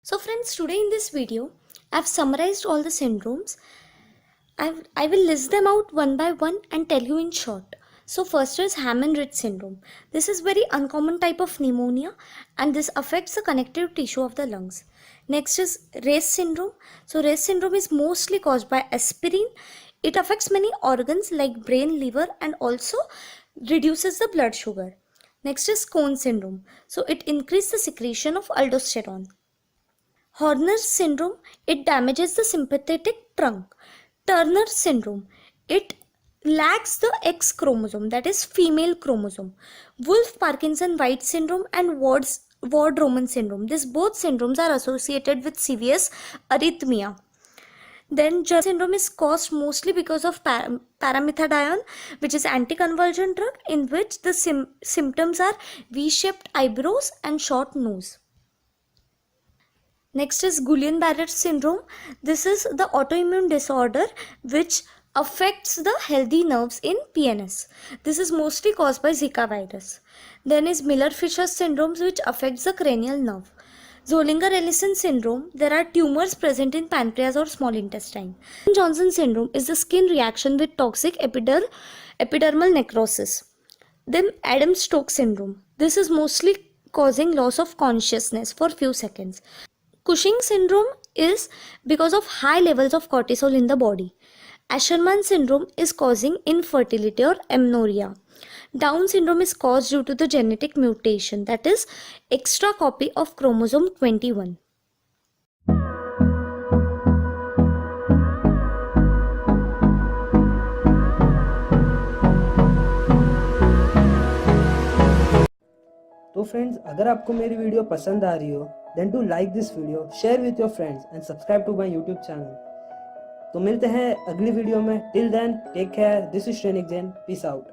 So friends, today in this video, I've summarized all the syndromes. I will list them out one by one and tell you in short. So first is Hammond-Ridge syndrome. This is very uncommon type of pneumonia and this affects the connective tissue of the lungs. Next is Race syndrome. So Race syndrome is mostly caused by aspirin. It affects many organs like brain, liver, and also reduces the blood sugar. Next is Cone syndrome. So it increases the secretion of aldosterone. Horner's syndrome, it damages the sympathetic trunk. Turner syndrome, it lacks the X chromosome, that is female chromosome. Wolff-Parkinson-White syndrome and Ward-Roman syndrome. These both syndromes are associated with severe arrhythmia. Then Jervell syndrome is caused mostly because of paramethadone, which is anticonvulsant drug, in which the symptoms are V-shaped eyebrows and short nose. Next is Guillain-Barré syndrome. This is the autoimmune disorder which affects the healthy nerves in PNS. This is mostly caused by Zika virus. Then is Miller-Fisher syndrome, which affects the cranial nerve. Zollinger-Ellison syndrome, there are tumors present in pancreas or small intestine. Johnson syndrome is the skin reaction with toxic epidermal necrosis. Then Adams-Stokes syndrome. This is mostly causing loss of consciousness for few seconds. Cushing syndrome is because of high levels of cortisol in the body. Asherman syndrome is causing infertility or amenorrhea. Down syndrome is caused due to the genetic mutation, that is extra copy of chromosome 21. तो friends, अगर आपको मेरी video पसंद आ रही हो then do like this video, share with your friends and subscribe to my YouTube channel. तो मिलते हैं अगली वीडियो में। Till then take care, this is Shrenik Jain, peace out.